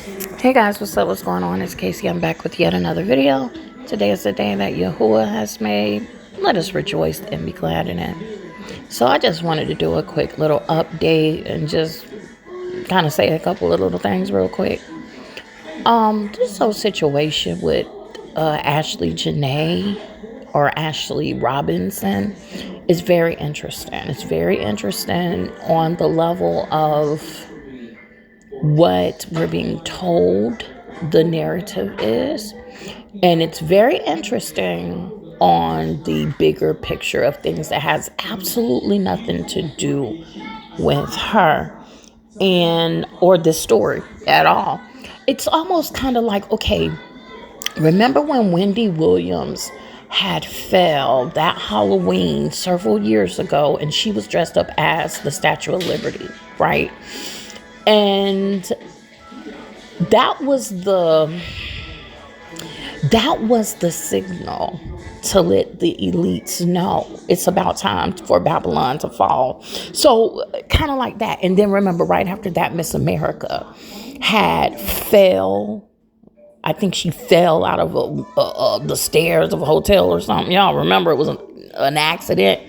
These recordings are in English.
Hey guys, what's up? What's going on? It's Casey. I'm back with yet another video. Today is the day that Yahuwah has made. Let us rejoice and be glad in it. So I just wanted to do a quick little update and just kind of say a couple of little things real quick. This whole situation with Ashley Janae or Ashley Robinson is very interesting. It's very interesting on the level of what we're being told the narrative is. And it's very interesting on the bigger picture of things that has absolutely nothing to do with her and or this story at all. It's almost kind of like, okay, remember when Wendy Williams had fell that Halloween several years ago and she was dressed up as the Statue of Liberty, right? And that was the signal to let the elites know it's about time for Babylon to fall. So kind of like that. And then remember, right after that, Miss America had fell. I think she fell out of the stairs of a hotel or something. Y'all remember it was an accident.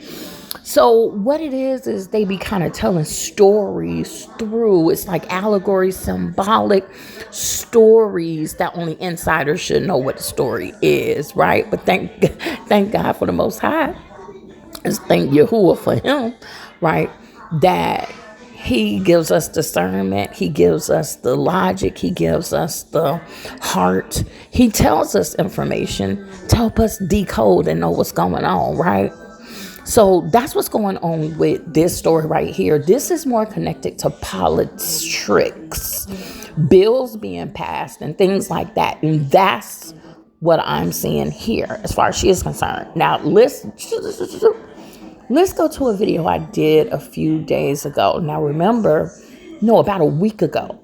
So what it is they be kind of telling stories through. It's like allegory, symbolic stories that only insiders should know what the story is, right? But thank God for the Most High. Just thank Yahuwah for him, right? That he gives us discernment. He gives us the logic. He gives us the heart. He tells us information to help us decode and know what's going on, right? So that's what's going on with this story right here. This is more connected to politics, bills being passed and things like that. And that's what I'm seeing here as far as she is concerned. Now, let's go to a video I did a few days ago. Now, about a week ago.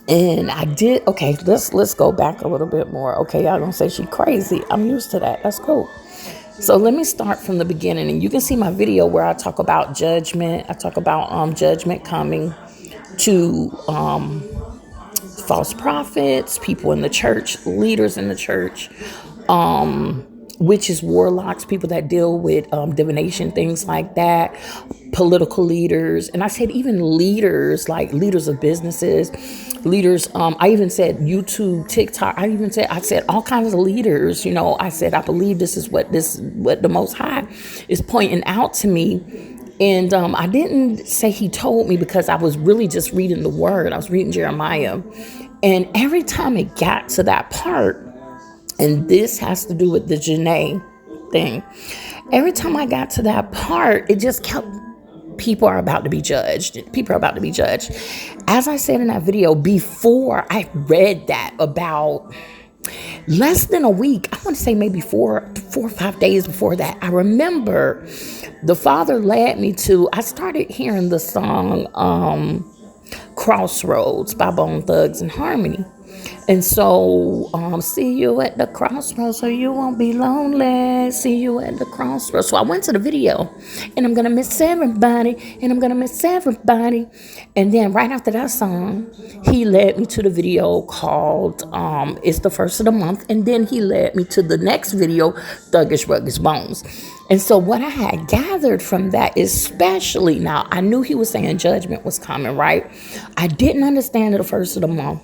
And I did, okay, let's go back a little bit more. Okay, y'all gonna say she crazy. I'm used to that. That's cool. So let me start from the beginning, and you can see my video where I talk about judgment. I talk about judgment coming to false prophets, people in the church, leaders in the church, witches, warlocks, people that deal with divination, things like that, political leaders. And I said even leaders, like leaders of businesses, leaders. I even said YouTube, TikTok. I said all kinds of leaders. I said, I believe this is what the Most High is pointing out to me. And I didn't say he told me because I was really just reading the word. I was reading Jeremiah. And every time it got to that part, and this has to do with the Janae thing, every time I got to that part, it just kept, people are about to be judged. People are about to be judged. As I said in that video, before I read that, about less than a week, I want to say maybe four or 5 days before that, I remember the Father led me to, I started hearing the song Crossroads by Bone Thugs and Harmony. And so, see you at the crossroads so you won't be lonely. See you at the crossroads. So I went to the video, and I'm going to miss everybody, and I'm going to miss everybody. And then right after that song, he led me to the video called It's the First of the Month. And then he led me to the next video, Thuggish Ruggish Bones. And so what I had gathered from that, especially now, I knew he was saying judgment was coming, right? I didn't understand the first of the month,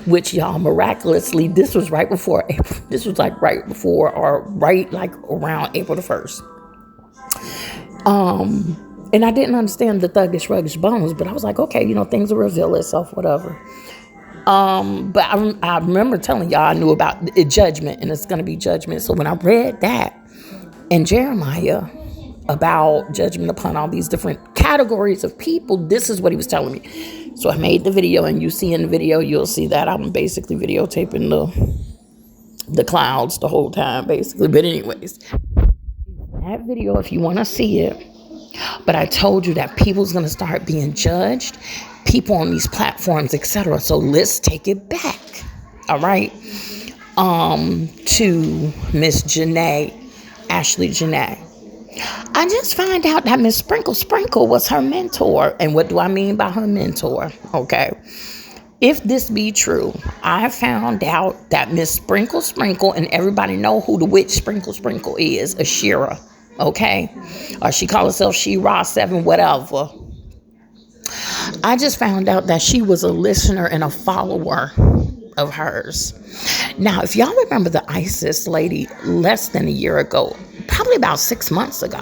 which y'all miraculously, this was right before April. This was like right before or right like around April the 1st. And I didn't understand the Thuggish Ruggish Bones, but I was like, okay, things will reveal itself, whatever. But I remember telling y'all I knew about judgment, and it's going to be judgment. So when I read that in Jeremiah about judgment upon all these different categories of people, this is what he was telling me. So I made the video, and you see in the video, you'll see that I'm basically videotaping the clouds the whole time, basically. But anyways, that video, if you want to see it, but I told you that people's going to start being judged, people on these platforms, etc. So let's take it back, all right, to Miss Janae, Ashley Janae. I just found out that Miss Sprinkle was her mentor. And what do I mean by her mentor? Okay. If this be true, I found out that Miss Sprinkle Sprinkle, and everybody know who the witch Sprinkle Sprinkle is, Ashira, okay? Or she call herself She-Ra 7, whatever. I just found out that she was a listener and a follower of hers. Now, if y'all remember the ISIS lady less than a year ago, probably about 6 months ago,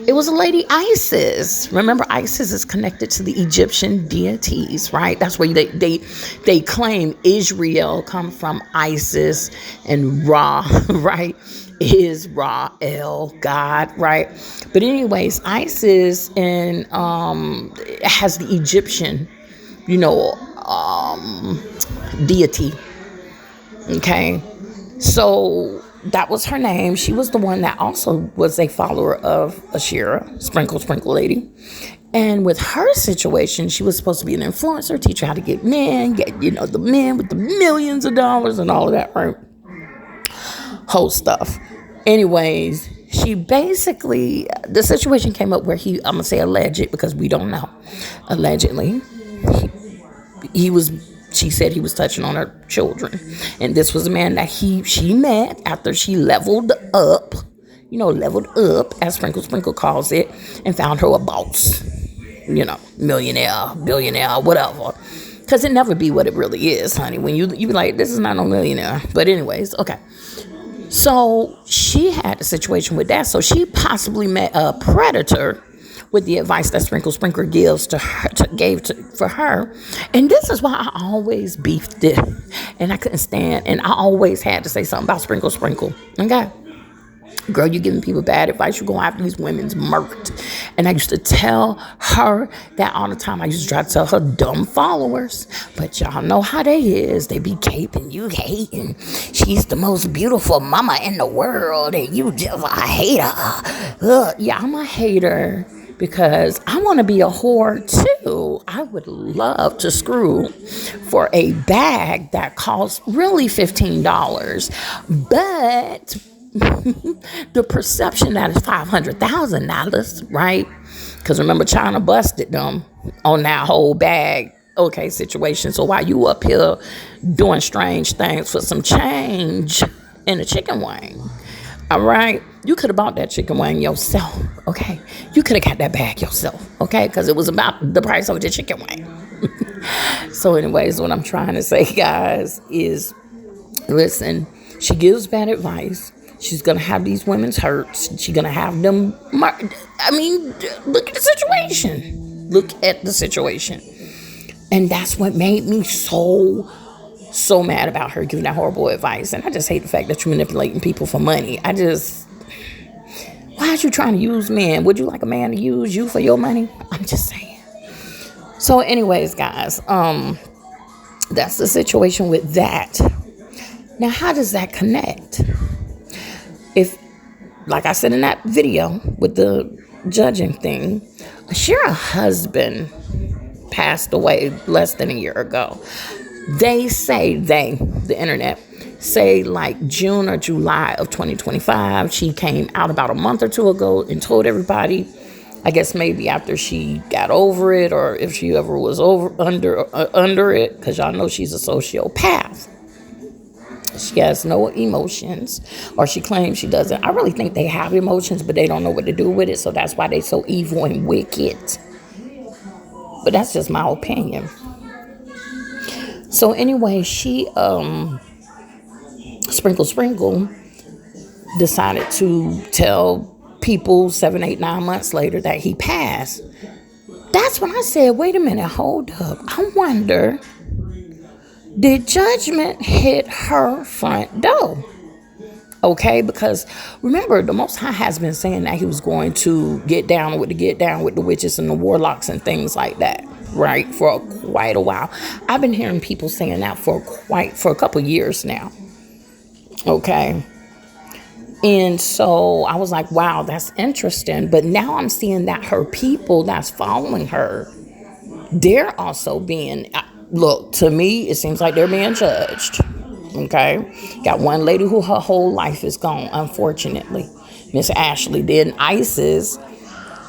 it was a lady Isis. Remember, Isis is connected to the Egyptian deities, right? That's where they claim Israel come from Isis, and Ra, right, is Ra El, God, right? But anyways, Isis and has the Egyptian, deity. Okay, so that was her name. She was the one that also was a follower of Ashira, Sprinkle Sprinkle Lady. And with her situation, she was supposed to be an influencer, teach her how to get men, the men with the millions of dollars and all of that, right? Whole stuff. Anyways, she basically, the situation came up where I'm going to say alleged because we don't know. Allegedly, she said he was touching on her children. And this was a man that she met after she leveled up, as Sprinkle Sprinkle calls it, and found her a boss, millionaire, billionaire, whatever. Because it never be what it really is, honey. When you be like, this is not no millionaire. But anyways, okay. So she had a situation with that. So she possibly met a predator with the advice that Sprinkle Sprinkle gives for her. And this is why I always beefed it. And I couldn't stand. And I always had to say something about Sprinkle Sprinkle. Okay? Girl, you giving people bad advice. You're going after these women's murked. And I used to tell her that all the time. I used to try to tell her dumb followers. But y'all know how they is. They be caping, you hating. She's the most beautiful mama in the world. And you just a hater. Yeah, I'm a hater. Because I want to be a whore too. I would love to screw for a bag that costs really $15. But the perception that is $500,000, right? Because remember, China busted them on that whole bag, situation. So while you up here doing strange things for some change in a chicken wing, all right, you could have bought that chicken wing yourself, okay? You could have got that bag yourself, okay? Because it was about the price of the chicken wing. So anyways, what I'm trying to say, guys, is listen, she gives bad advice. She's going to have these women's hurts. She's going to have them. Look at the situation. Look at the situation. And that's what made me so mad about her giving that horrible advice. And I just hate the fact that you're manipulating people for money. Why are you trying to use men? Would you like a man to use you for your money? I'm just saying. So anyways, guys, that's the situation with that. Now, how does that connect? If, like I said in that video with the judging thing, Ashira's husband passed away less than a year ago. They say, the internet, say like June or July of 2025. She came out about a month or two ago and told everybody, I guess maybe after she got over it or if she ever was under it, because y'all know she's a sociopath. She has no emotions, or she claims she doesn't. I really think they have emotions, but they don't know what to do with it, so that's why they're so evil and wicked. But that's just my opinion. So anyway, she, Sprinkle, decided to tell people 7, 8, 9 months later that he passed. That's when I said, wait a minute, hold up. I wonder, did judgment hit her front door? Okay, because remember, the Most High has been saying that he was going to get down with the witches and the warlocks and things like that, right? For quite a while. I've been hearing people saying that for a couple years now. Okay. And so I was like, wow, that's interesting. But now I'm seeing that her people that's following her, they're also being, look, to me, it seems like they're being judged. Okay. Got one lady who her whole life is gone, unfortunately. Miss Ashley. Then Isis,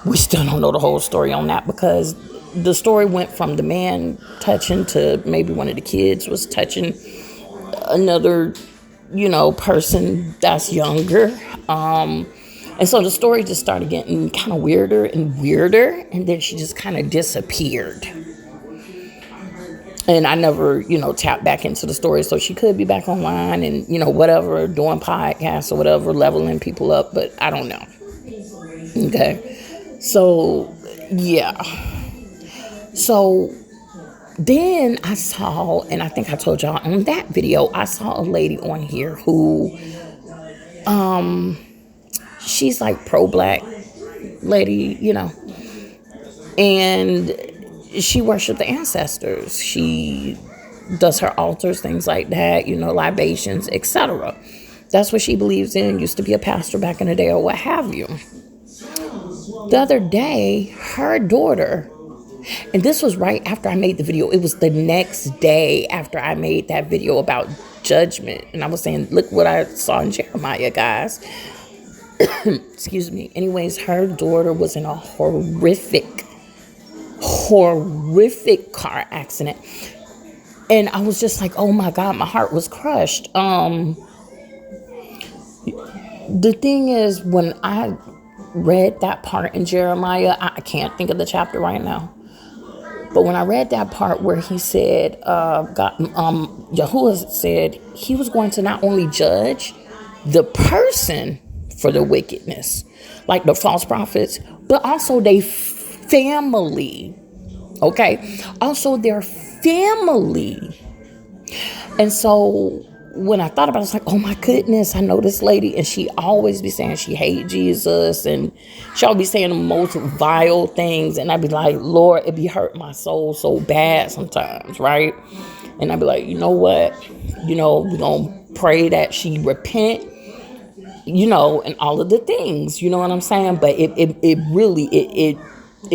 we still don't know the whole story on that because the story went from the man touching to maybe one of the kids was touching another, person that's younger. And so the story just started getting kind of weirder and weirder. And then she just kind of disappeared. And I never, tapped back into the story. So she could be back online and, whatever, doing podcasts or whatever, leveling people up. But I don't know. Okay. So, yeah. So then I saw, and I think I told y'all on that video, I saw a lady on here who, she's like pro-black lady, and she worships the ancestors. She does her altars, things like that, libations, etc. That's what she believes in. Used to be a pastor back in the day or what have you. The other day, her daughter, and this was right after I made the video. It was the next day after I made that video about judgment. And I was saying, look what I saw in Jeremiah, guys. Excuse me. Anyways, her daughter was in a horrific car accident. And I was just like, oh my God, my heart was crushed. The thing is, when I read that part in Jeremiah, I can't think of the chapter right now. But when I read that part where he said, Yahuwah said he was going to not only judge the person for the wickedness, like the false prophets, but also their family. Okay. Also their family. And so when I thought about it, I was like, oh my goodness, I know this lady, and she always be saying she hate Jesus, and she'll be saying the most vile things, and I'd be like, Lord, it be hurt my soul so bad sometimes, right? And I'd be like, you know what, we're gonna pray that she repent, and all of the things, you know what I'm saying? But it really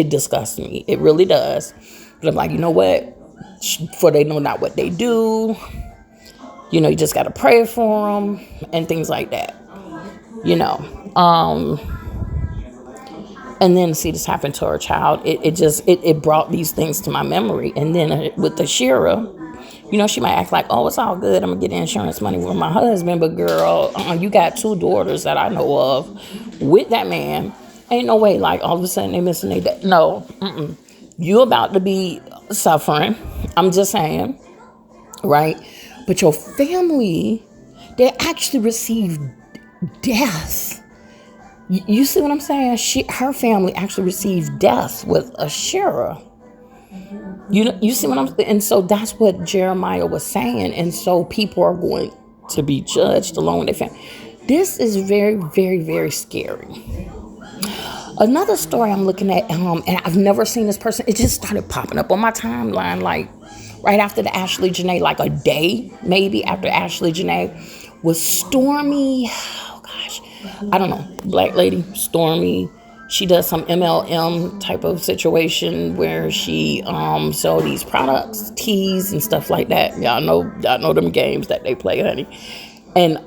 disgusts me. It really does. But I'm like, you know what? For they know not what they do. You just got to pray for them and things like that, and then see this happen to her child. It brought these things to my memory. And then with the Shira, she might act like, oh, it's all good. I'm going to get insurance money with my husband. But girl, you got 2 daughters that I know of with that man. Ain't no way, like, all of a sudden they missing their dad. No, you about to be suffering. I'm just saying, right? But your family, they actually received death. You see what I'm saying? Her family actually received death with Asherah. You see what I'm saying? And so that's what Jeremiah was saying. And so people are going to be judged along with their family. This is very, very, very scary. Another story I'm looking at, and I've never seen this person. It just started popping up on my timeline, like right after the Ashley Janae, like a day maybe after Ashley Janae, was Stormy. Oh gosh, I don't know, black lady Stormy. She does some MLM type of situation where she sell these products, teas and stuff like that. Y'all know them games that they play, honey. And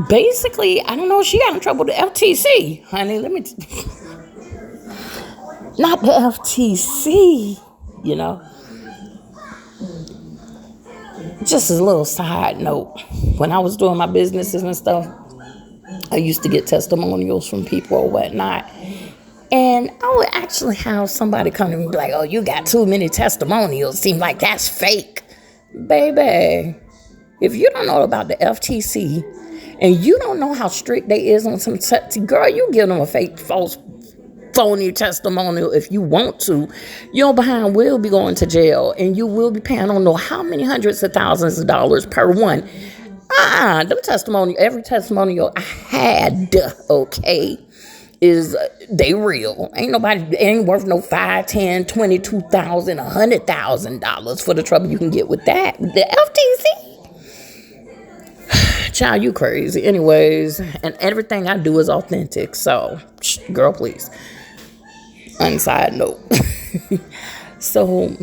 basically, I don't know, she got in trouble with the FTC, honey. Not the FTC, Just as a little side note, when I was doing my businesses and stuff, I used to get testimonials from people or whatnot. And I would actually have somebody come to me and be like, oh, you got too many testimonials. Seems like that's fake. Baby, if you don't know about the FTC and you don't know how strict they is on some girl, you give them a fake, false, phony testimonial if you want to. Your behind will be going to jail, and you will be paying, I don't know how many hundreds of thousands of dollars per one. Them testimonial, every testimonial I had, okay, is they real. Ain't worth no $5, $10, $22,000, $100,000 for the trouble you can get with that. The FTC, child, you crazy. Anyways, and everything I do is authentic. So, girl, please. On side note. So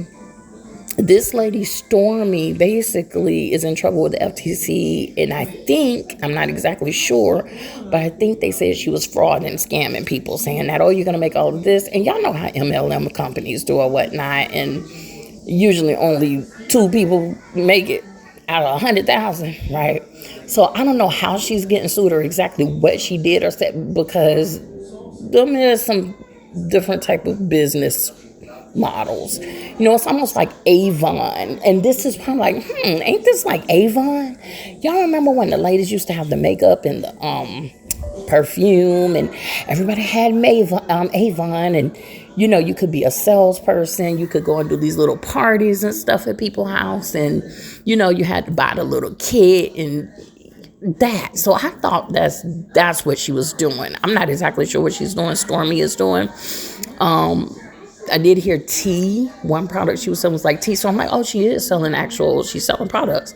This lady Stormy basically is in trouble with the FTC, and I think, I'm not exactly sure, but I think they said she was fraud and scamming people, saying that, oh, you're going to make all of this, and y'all know how MLM companies do or whatnot, and usually only 2 people make it out of 100,000, right? So I don't know how she's getting sued or exactly what she did or said, because there's some different type of business models. It's almost like Avon. And this is probably like, ain't this like Avon? Y'all remember when the ladies used to have the makeup and the perfume, and everybody had Avon, and you could be a salesperson, you could go and do these little parties and stuff at people's house, and you had to buy the little kit and that. So I thought that's what she was doing. I'm not exactly sure what she's doing. Stormy is doing. I did hear tea. One product she was selling was like tea. So I'm like, oh, she's selling products.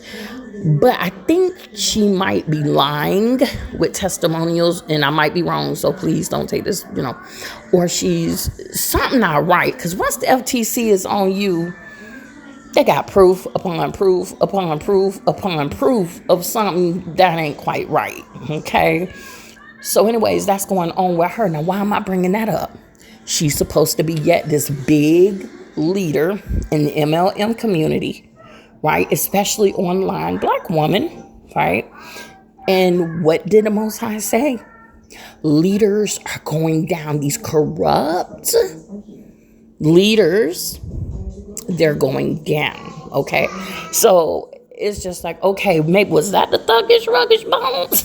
But I think she might be lying with testimonials, and I might be wrong. So please don't take this, or she's something not right. Because once the FTC is on you, they got proof upon proof upon proof upon proof of something that ain't quite right. Okay. So anyways, that's going on with her. Now, why am I bringing that up? She's supposed to be yet this big leader in the MLM community, right? Especially online, Black woman, right? And what did the Most High say? Leaders are going down. These corrupt leaders, they're going down, okay? So it's just like, okay, maybe was that the thuggish, ruggish bones?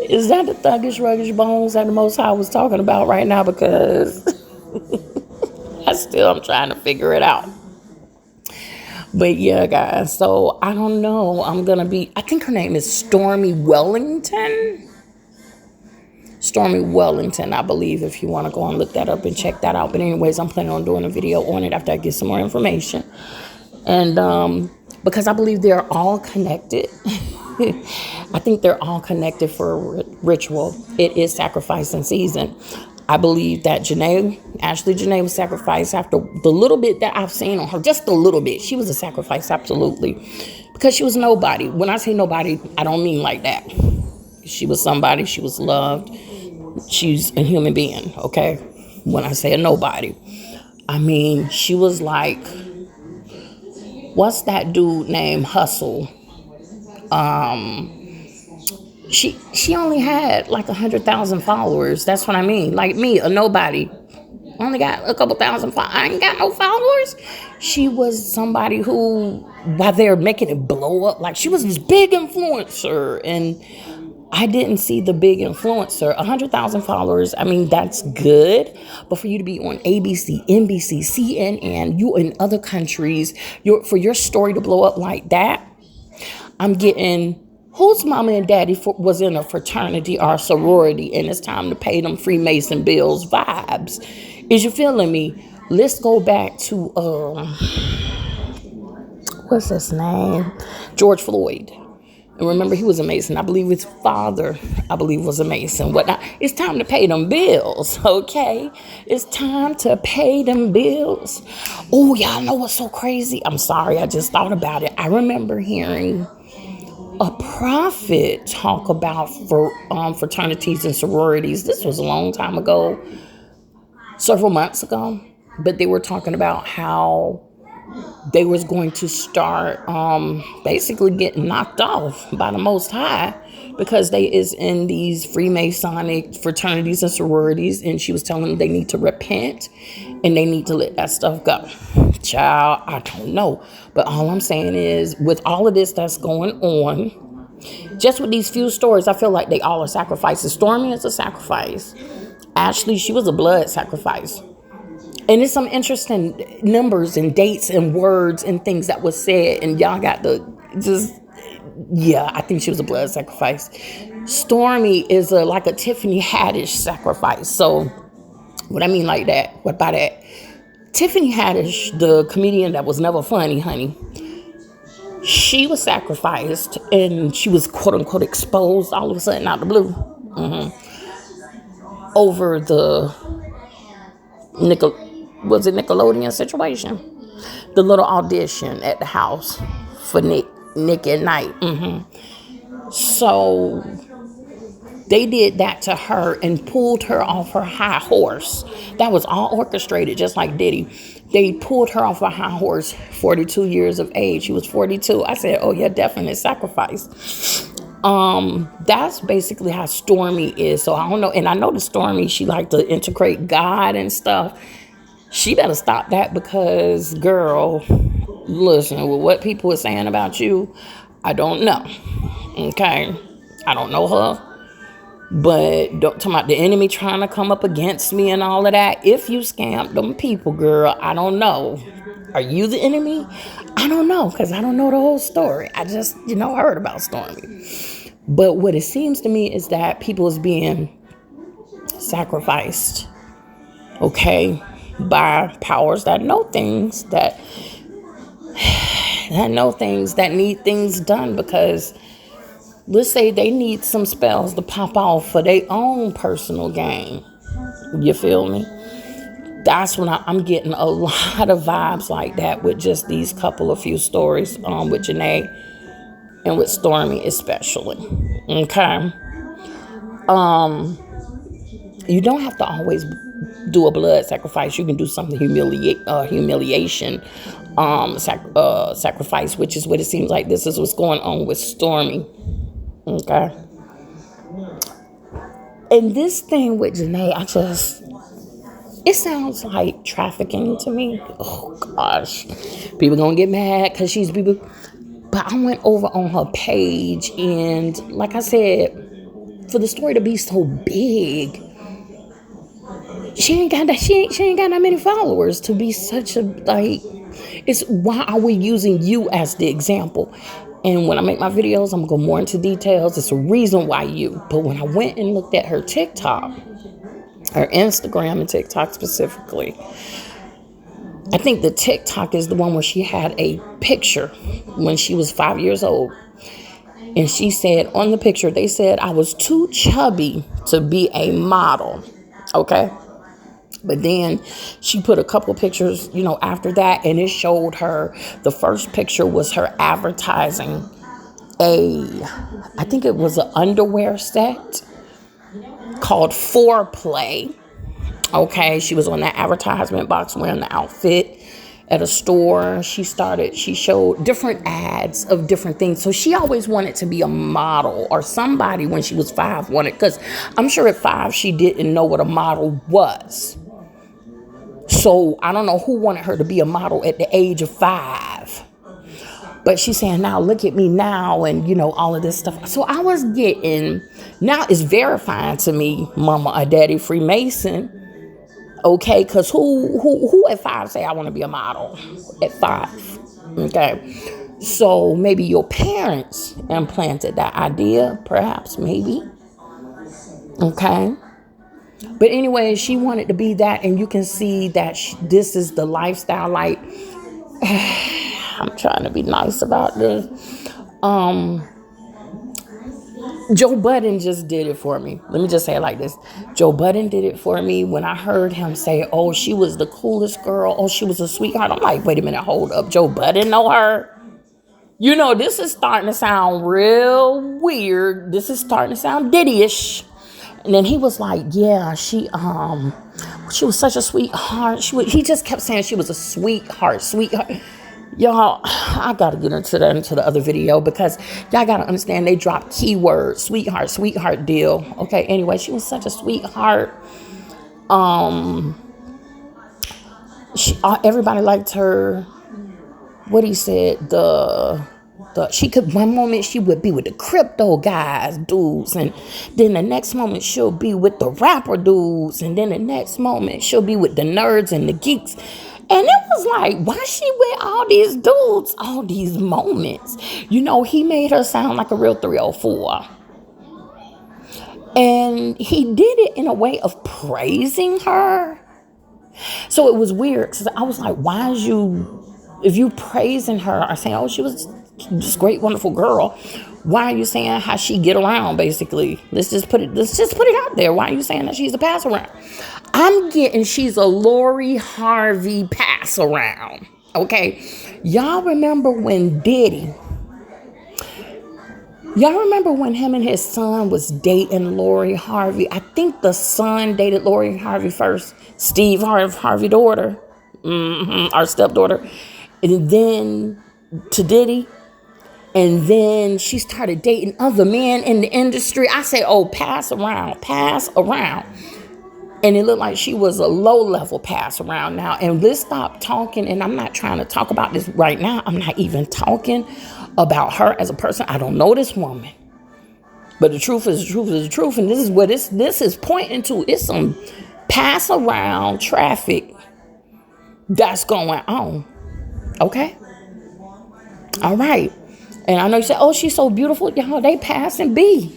Is that the thuggish, ruggish bones that the Most High was talking about right now? Because I'm trying to figure it out. But yeah, guys, so I don't know. I think her name is Stormy Wellington. Stormy Wellington, I believe, if you want to go and look that up and check that out. But anyways, I'm planning on doing a video on it after I get some more information. And because I believe they're all connected. I think they're all connected for a ritual. It is sacrificing season. I believe that Ashley Janae was sacrificed after the little bit that I've seen on her, just a little bit. She was a sacrifice, absolutely. Because she was nobody. When I say nobody, I don't mean like that. She was somebody. She was loved. She's a human being, okay? When I say a nobody, I mean, she was like, what's that dude named Hustle? She only had like 100,000 followers. That's what I mean. Like me, a nobody. Only got a couple thousand followers. I ain't got no followers. She was somebody who, while they're making it blow up, like she was this big influencer, and I didn't see the big influencer. 100,000 followers, I mean, that's good. But for you to be on ABC, NBC, CNN, you in other countries, for your story to blow up like that, I'm getting, whose mama and daddy was in a fraternity or a sorority, and it's time to pay them Freemason bills vibes. Is you feeling me? Let's go back to, what's his name? George Floyd. And remember, he was a Mason. I believe his father, was a Mason. Whatnot. It's time to pay them bills, okay? It's time to pay them bills. Oh, y'all know what's so crazy? I'm sorry, I just thought about it. I remember hearing a prophet talk about fraternities and sororities. This was a long time ago, several months ago. But they were talking about how they was going to start basically getting knocked off by the Most High because they is in these Freemasonic fraternities and sororities, and she was telling them they need to repent and they need to let that stuff go. Child, I don't know. But all I'm saying is, with all of this that's going on, just with these few stories, I feel like they all are sacrifices. Stormy is a sacrifice. Ashley, she was a blood sacrifice. And it's some interesting numbers and dates and words and things that was said. And y'all got I think she was a blood sacrifice. Stormy is like a Tiffany Haddish sacrifice. So what I mean like that, what by that? Tiffany Haddish, the comedian that was never funny, honey, she was sacrificed and she was quote unquote exposed all of a sudden out the blue over the was it Nickelodeon situation? The little audition at the house for Nick at Night. So they did that to her and pulled her off her high horse. That was all orchestrated, just like Diddy. They pulled her off her high horse, 42 years of age. She was 42. I said, oh yeah, definite sacrifice. That's basically how Stormy is. So I don't know. And I know the Stormy, she like to integrate God and stuff. She better stop that because, girl, listen, with what people are saying about you, I don't know. Okay? I don't know her. But don't talk about the enemy trying to come up against me and all of that. If you scammed them people, girl, I don't know. Are you the enemy? I don't know, because I don't know the whole story. I just, heard about Stormy. But what it seems to me is that people is being sacrificed, okay, by powers that know things, that need things done, because let's say they need some spells to pop off for their own personal gain. You feel me? That's when I'm getting a lot of vibes like that with just these few stories with Janae and with Stormy especially. Okay. You don't have to always do a blood sacrifice. You can do something humiliation sacrifice, which is what it seems like this is what's going on with Stormy. Okay. And this thing with Janae, it sounds like trafficking to me. Oh gosh, people gonna get mad because she's people. But I went over on her page, and like I said, for the story to be so big, she ain't got that many followers to be such a It's why are we using you as the example? And when I make my videos, I'm gonna go more into details. It's a reason why you. But when I went and looked at her TikTok, her Instagram and TikTok specifically, I think the TikTok is the one where she had a picture when she was 5 years old. And she said on the picture, they said I was too chubby to be a model. Okay. But then she put a couple pictures, after that, and it showed her, the first picture was her advertising I think it was an underwear set called Foreplay. Okay, she was on that advertisement box wearing the outfit at a store. She showed different ads of different things. So she always wanted to be a model or somebody when she was 5 because I'm sure at 5 she didn't know what a model was. So I don't know who wanted her to be a model at the age of 5. But she's saying, now look at me now and, all of this stuff. So I was getting, now it's verifying to me, mama or daddy Freemason. Okay, because who at 5 say I want to be a model at 5? Okay, so maybe your parents implanted that idea, perhaps, maybe. Okay. But anyway, she wanted to be that, and you can see that this is the lifestyle. Like, I'm trying to be nice about this. Joe Budden just did it for me. Let me just say it like this. Joe Budden did it for me when I heard him say, oh, she was the coolest girl. Oh, she was a sweetheart. I'm like, wait a minute, hold up. Joe Budden know her? This is starting to sound real weird. This is starting to sound Diddy-ish. And then he was like, yeah, she was such a sweetheart. He just kept saying she was a sweetheart. Y'all, I got to get into the other video because y'all got to understand they dropped keywords, sweetheart deal. Okay, anyway, she was such a sweetheart. Everybody liked her. What he said, one moment she would be with the crypto dudes, and then the next moment she'll be with the rapper dudes, and then the next moment she'll be with the nerds and the geeks. And it was like, why she with all these dudes, all these moments? He made her sound like a real 304. And he did it in a way of praising her. So it was weird, because I was like, if you praising her or saying, oh, she was this great, wonderful girl. Why are you saying how she get around? Basically, let's just put it out there. Why are you saying that she's a pass around? I'm getting she's a Lori Harvey pass around. Okay, y'all remember when Diddy? Y'all remember when him and his son was dating Lori Harvey? I think the son dated Lori Harvey first. Steve Harvey daughter, our stepdaughter, and then to Diddy. And then she started dating other men in the industry. I say, oh, pass around. And it looked like she was a low-level pass around now. And let's stop talking. And I'm not trying to talk about this right now. I'm not even talking about her as a person. I don't know this woman. But the truth is the truth is the truth. And this is what this is pointing to. It's some pass around traffic that's going on. Okay? All right. And I know you say, oh, she's so beautiful. Y'all, they passing B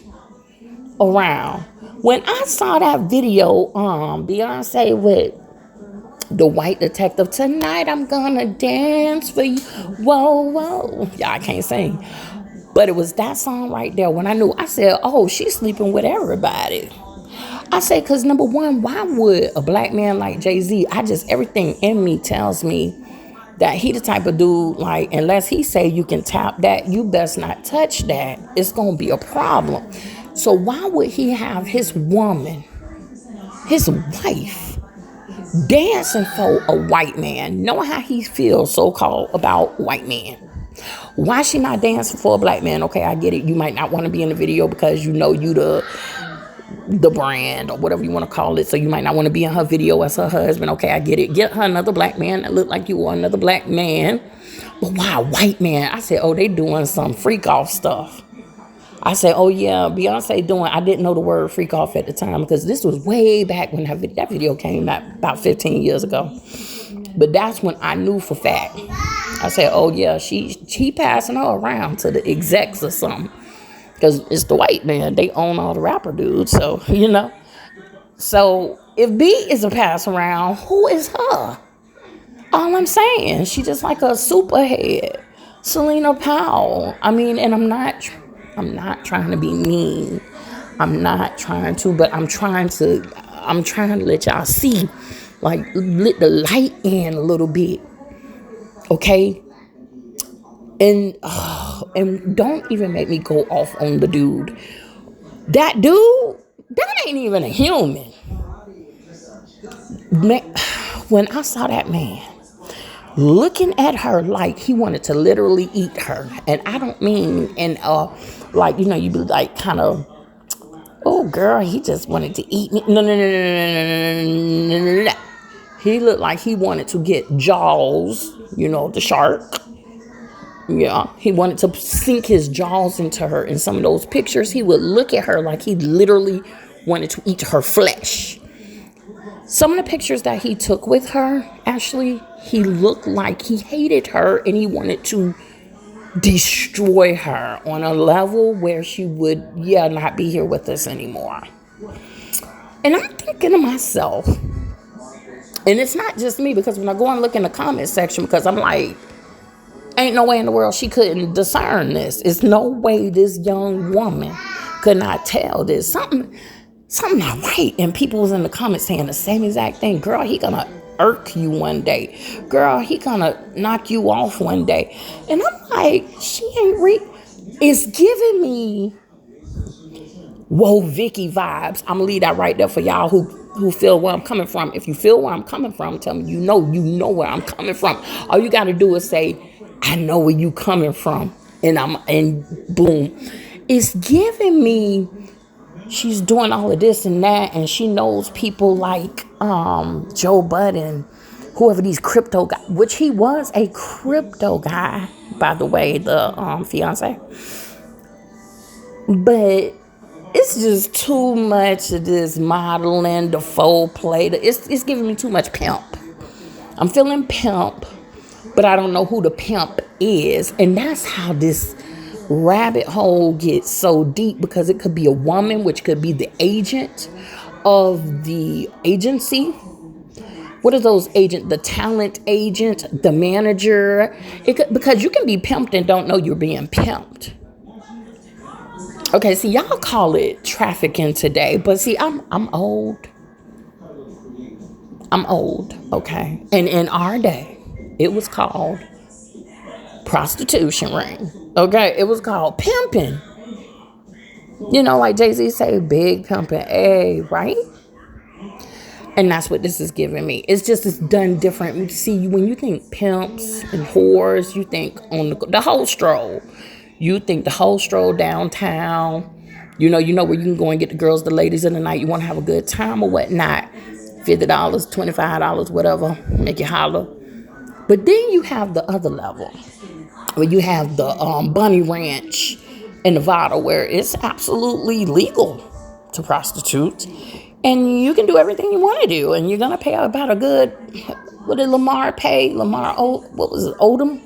around. When I saw that video, Beyonce with the white detective, tonight I'm gonna dance for you. Whoa, whoa. Yeah, I can't sing. But it was that song right there when I knew. I said, oh, she's sleeping with everybody. I said, because number one, why would a black man like Jay-Z, everything in me tells me that he the type of dude, like, unless he say you can tap that, you best not touch that. It's going to be a problem. So why would he have his woman, his wife, dancing for a white man? Know how he feels, so-called, about white men. Why she not dancing for a black man? Okay, I get it. You might not want to be in the video because you know you the brand or whatever you want to call it. So you might not want to be in her video as her husband. Okay, I get it. Get her another black man that look like you or another black man. But why a white man? I said, oh, they doing some freak off stuff. I said, oh yeah, Beyonce doing, I didn't know the word freak off at the time because this was way back when that video came out about 15 years ago. But that's when I knew for fact. I said, oh yeah, she passing her around to the execs or something. Because it's the white man. They own all the rapper dudes. So, you know. So, if B is a pass around, who is her? All I'm saying, she just like a superhead. Selena Powell. I mean, and I'm not trying to be mean. I'm not trying to, but I'm trying to let y'all see, like, let the light in a little bit. Okay? And don't even make me go off on the dude. That dude, that ain't even a human. Man, when I saw that man looking at her like he wanted to literally eat her, and I don't mean in like, you know, you be like kind of, oh girl, he just wanted to eat me. No. He looked like he wanted to get Jaws, you know, the shark. Yeah, he wanted to sink his jaws into her. In some of those pictures, he would look at her like he literally wanted to eat her flesh. Some of the pictures that he took with her, actually, he looked like he hated her and he wanted to destroy her on a level where she would, not be here with us anymore. And I'm thinking to myself, and it's not just me, because when I go and look in the comment section, because I'm like, ain't no way in the world she couldn't discern this. It's no way this young woman could not tell this. Something not right. And people was in the comments saying the same exact thing. Girl, he gonna irk you one day. Girl, he gonna knock you off one day. And I'm like, she ain't it's giving me whoa Vicky vibes. I'm gonna leave that right there for y'all who feel where I'm coming from. If you feel where I'm coming from, tell me you know where I'm coming from. All you gotta do is say, I know where you coming from, and boom. It's giving me, she's doing all of this and that, and she knows people like Joe Budden, whoever these crypto guys, which he was a crypto guy, by the way, the fiance. But it's just too much of this modeling, the faux play. It's giving me too much pimp. I'm feeling pimp, but I don't know who the pimp is. And that's how this rabbit hole gets so deep, because it could be a woman, which could be the agent of the agency. What are those agent? The talent agent, the manager. Because you can be pimped and don't know you're being pimped. Okay, see, y'all call it trafficking today, but see, I'm old. I'm old, okay? And in our day, it was called prostitution ring, okay? It was called pimping. You know, like Jay-Z say, big pimping, hey, right? And that's what this is giving me. It's just, it's done different. See, when you think pimps and whores, you think on the whole stroll. You think the whole stroll downtown. You know where you can go and get the girls, the ladies in the night. You want to have a good time or whatnot. $50, $25, whatever. Make you holler. But then you have the other level. Where you have the Bunny Ranch in Nevada, where it's absolutely legal to prostitute. And you can do everything you want to do. And you're going to pay about a good, what did Lamar pay? What was it? Odin?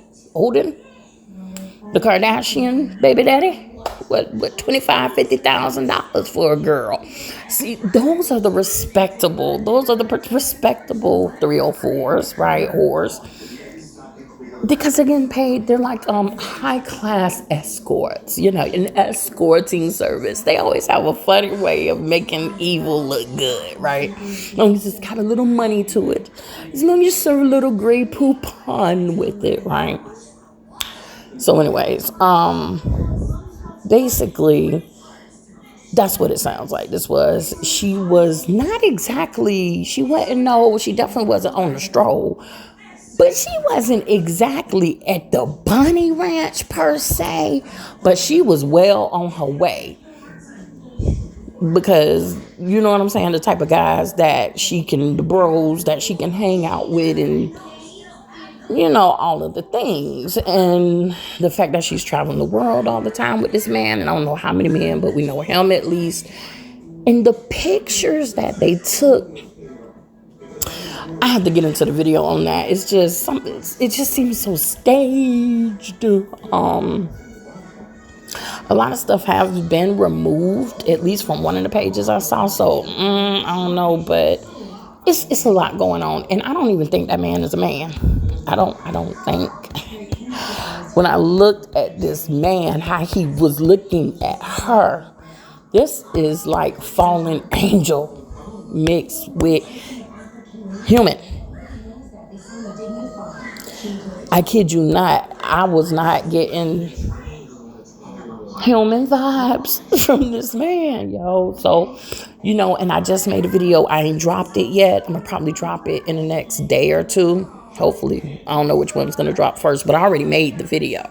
The Kardashian baby daddy? What $25,000, $50,000 for a girl. See, those are the respectable 304s, right? Whores. Because they're getting paid, they're like high class escorts, an escorting service. They always have a funny way of making evil look good, right? As long as it's got a little money to it, as long as you serve a little Grey Poupon with it, right? So, anyways, basically, that's what it sounds like. She was not exactly. She definitely wasn't on the stroll. But she wasn't exactly at the Bunny Ranch per se, but she was well on her way. Because, you know what I'm saying, the type of guys the bros that she can hang out with and, all of the things. And the fact that she's traveling the world all the time with this man, and I don't know how many men, but we know him at least. And the pictures that they took, I have to get into the video on that. It's just something. It just seems so staged. A lot of stuff has been removed, at least from one of the pages I saw. So I don't know, but it's a lot going on, and I don't even think that man is a man. I don't think. When I looked at this man, how he was looking at her, this is like fallen angel mixed with human. I kid you not, I was not getting human vibes from this man, yo. So, and I just made a video. I ain't dropped it yet. I'm gonna probably drop it in the next day or two. Hopefully. I don't know which one's gonna drop first, but I already made the video.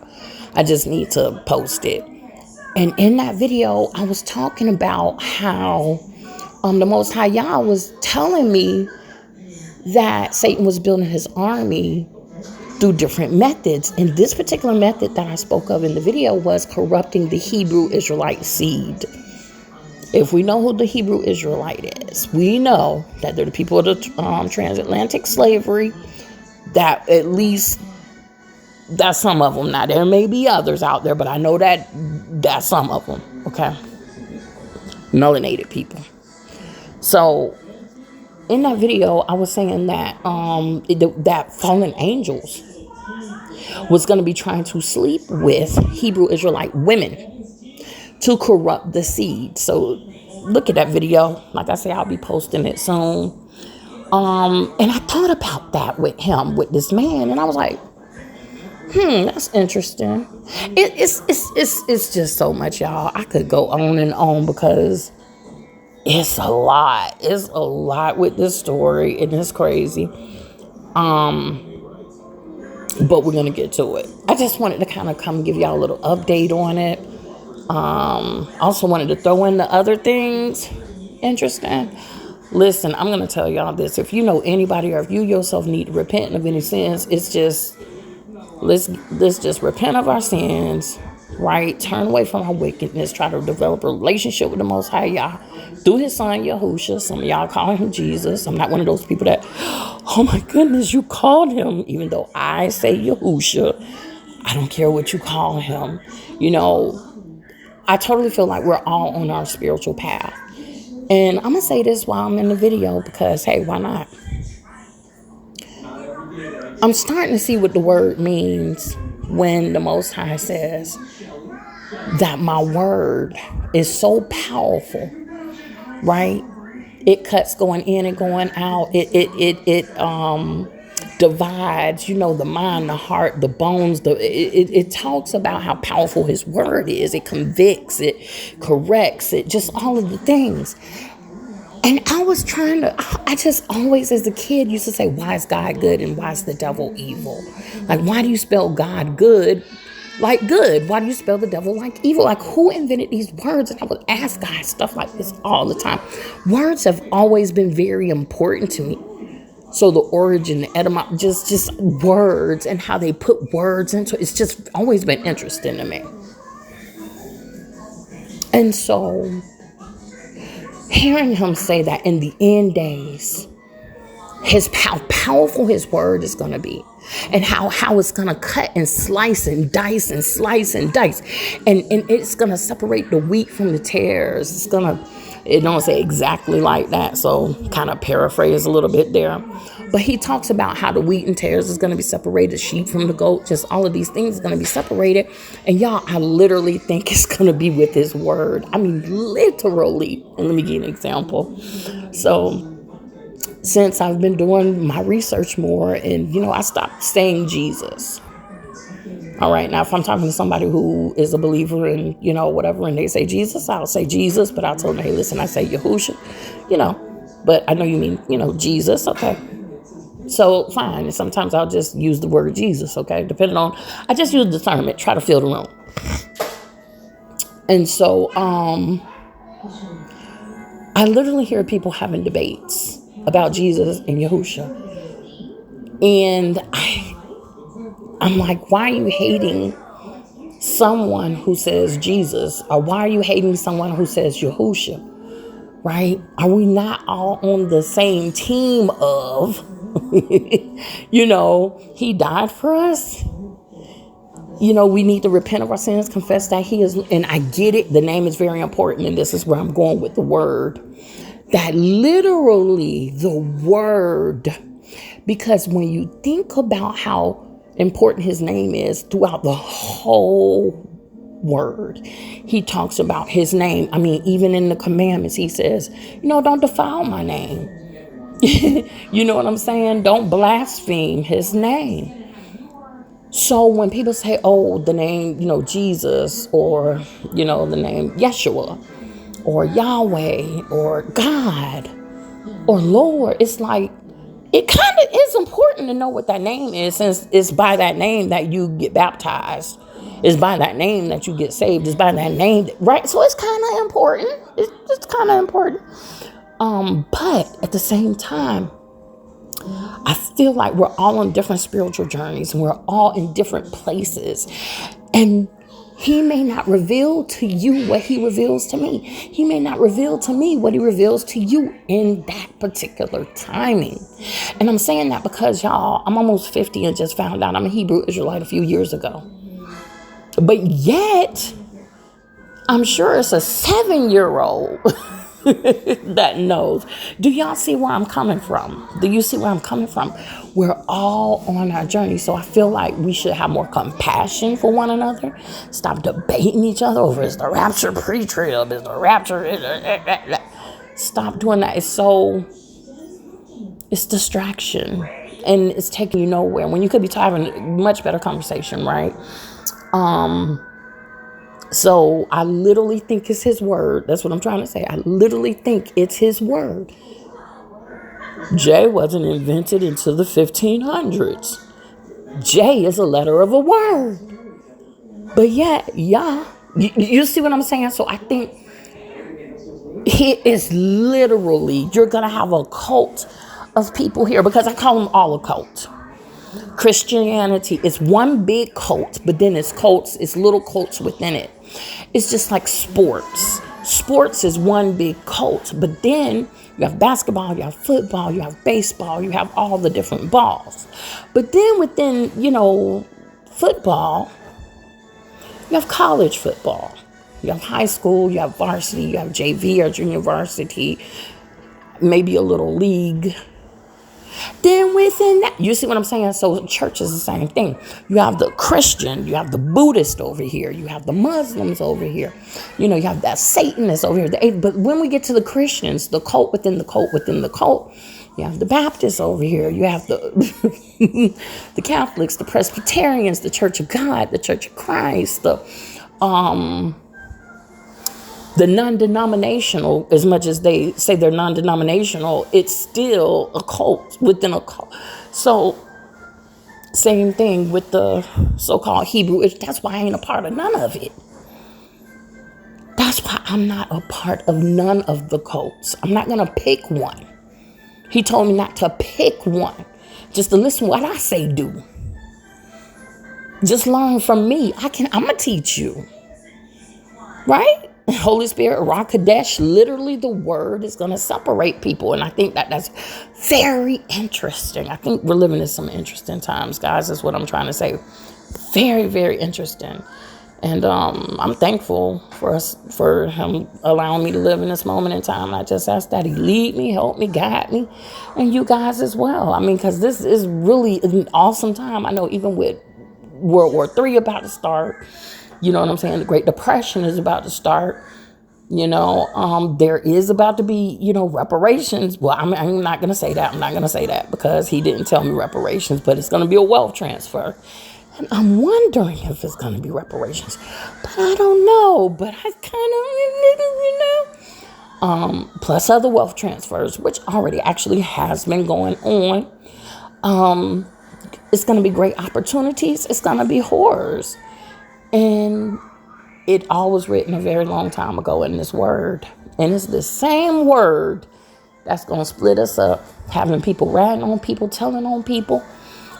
I just need to post it. And in that video, I was talking about how the Most High Yah was telling me that Satan was building his army through different methods. And this particular method that I spoke of in the video was corrupting the Hebrew Israelite seed. If we know who the Hebrew Israelite is, we know that they're the people of the transatlantic slavery. That at least, that's some of them. Now, there may be others out there, but I know that's some of them, okay? Melanated people. So, in that video, I was saying that that fallen angels was going to be trying to sleep with Hebrew Israelite women to corrupt the seed. So look at that video. Like I say, I'll be posting it soon. And I thought about that with this man, and I was like, that's interesting. It's just so much, y'all. I could go on and on because it's a lot. It's a lot with this story, and it's crazy. But we're gonna get to it. I just wanted to kind of come give y'all a little update on it. Also wanted to throw in the other things interesting. Listen, I'm gonna tell y'all this. If you know anybody, or if you yourself need to repent of any sins, it's just let's just repent of our sins. Right? Turn away from our wickedness. Try to develop a relationship with the Most High Yah through his son, Yahusha. Some of y'all call him Jesus. I'm not one of those people that, oh my goodness, you called him. Even though I say Yahusha, I don't care what you call him. I totally feel like we're all on our spiritual path. And I'm going to say this while I'm in the video because, hey, why not? I'm starting to see what the word means when the Most High says that my word is so powerful, right? It cuts going in and going out. It divides, the mind, the heart, the bones. It talks about how powerful his word is. It convicts, it corrects, it just all of the things. And I just always as a kid used to say, why is God good and why is the devil evil? Like, why do you spell God good like good? Why do you spell the devil like evil? Like, who invented these words? And I would ask God stuff like this all the time. Words have always been very important to me. So the origin, the etymology, just words and how they put words into it's just always been interesting to me. And so hearing him say that in the end days, how powerful his word is going to be, and how it's going to cut and slice and dice and slice and dice, and it's going to separate the wheat from the tares. It don't say exactly like that, so kind of paraphrase a little bit there, but he talks about how the wheat and tares is going to be separated, sheep from the goat, just all of these things are going to be separated. And y'all, I literally think it's going to be with his word. I mean, literally. And let me give you an example. So since I've been doing my research more, and I stopped saying Jesus. All right, now if I'm talking to somebody who is a believer in whatever, and they say Jesus, I'll say Jesus, but I'll tell them, hey, listen, I say Yahusha, but I know you mean Jesus, okay, so fine. And sometimes I'll just use the word Jesus, okay, depending on, I just use discernment, try to fill the room. And so I literally hear people having debates about Jesus and Yahusha. And I'm like, why are you hating someone who says Jesus? Or why are you hating someone who says Yahusha? Right? Are we not all on the same team of, he died for us? We need to repent of our sins, confess that he is, and I get it. The name is very important. And this is where I'm going with the word. That literally the word, because when you think about how important his name is throughout the whole word, he talks about his name. I mean, even in the commandments, he says, don't defile my name. You know what I'm saying? Don't blaspheme his name. So when people say, oh, the name, Jesus, or, the name Yeshua, or Yahweh, or God, or Lord, it's like, it kind of is important to know what that name is, since it's by that name that you get baptized. It's by that name that you get saved. It's by that name, right? So it's kind of important. It's kind of important. But at the same time, I feel like we're all on different spiritual journeys, and we're all in different places. And he may not reveal to you what he reveals to me. He may not reveal to me what he reveals to you in that particular timing. And I'm saying that because, y'all, I'm almost 50 and just found out I'm a Hebrew Israelite a few years ago. But yet, I'm sure it's a 7-year-old that knows. Do y'all see where I'm coming from? Do you see where I'm coming from? We're all on our journey. So I feel like we should have more compassion for one another. Stop debating each other over, is the rapture pre-trib? Is the rapture? Stop doing that. It's distraction. And it's taking you nowhere when you could be having a much better conversation, right? So I literally think it's his word. That's what I'm trying to say. I literally think it's his word. J wasn't invented until the 1500s. J is a letter of a word. But yet, you see what I'm saying? So I think it is literally, you're going to have a cult of people here, because I call them all a cult. Christianity is one big cult, but then it's little cults within it. It's just like sports. Sports is one big cult, but then you have basketball, you have football, you have baseball, you have all the different balls. But then within, football, you have college football, you have high school, you have varsity, you have JV or junior varsity, maybe a little league. Then within that, you see what I'm saying? So church is the same thing. You have the Christian, you have the Buddhist over here, you have the Muslims over here, you have that Satanist over here. But when we get to the Christians, the cult within the cult within the cult, you have the Baptists over here, you have the the Catholics, the Presbyterians, the Church of God, the Church of Christ, the non-denominational. As much as they say they're non-denominational, it's still a cult within a cult. So same thing with the so-called Hebrew. That's why I ain't a part of none of it. That's why I'm not a part of none of the cults. I'm not going to pick one. He told me not to pick one. Just to listen to what I say do. Just learn from me. I'm going to teach you. Right? Holy Spirit, Ruach Kadesh, literally the word is going to separate people. And I think that's very interesting. I think we're living in some interesting times, guys. That's what I'm trying to say. Very, very interesting. And I'm thankful for him allowing me to live in this moment in time. I just ask that he lead me, help me, guide me, and you guys as well. I mean, because this is really an awesome time. I know even with World War III about to start, you know what I'm saying? The Great Depression is about to start. There is about to be, reparations. Well, I'm not going to say that. I'm not going to say that because he didn't tell me reparations, but it's going to be a wealth transfer. And I'm wondering if it's going to be reparations, but I don't know. But I kind of, plus other wealth transfers, which already actually has been going on. It's going to be great opportunities. It's going to be horrors. And it all was written a very long time ago in this word. And it's the same word that's going to split us up. Having people ratting on people, telling on people,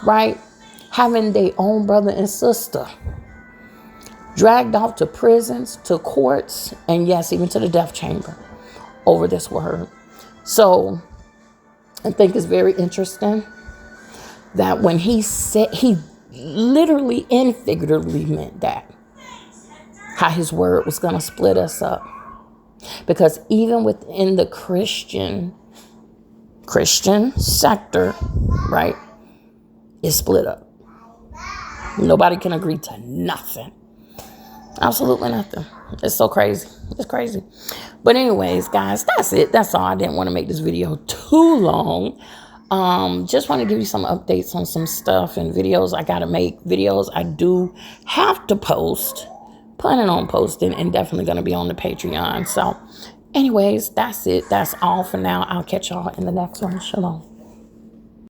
right? Having their own brother and sister dragged off to prisons, to courts, and yes, even to the death chamber over this word. So I think it's very interesting that when he said, he literally and figuratively meant that. How his word was going to split us up. Because even within the Christian sector, right, is split up. Nobody can agree to nothing. Absolutely nothing. It's so crazy. It's crazy. But anyways, guys, that's it. That's all. I didn't want to make this video too long. Just want to give you some updates on some stuff and videos. I got to make videos. I do have to post. Planning on posting and definitely going to be on the Patreon. So anyways, that's it. That's all for now. I'll catch y'all in the next one. Shalom.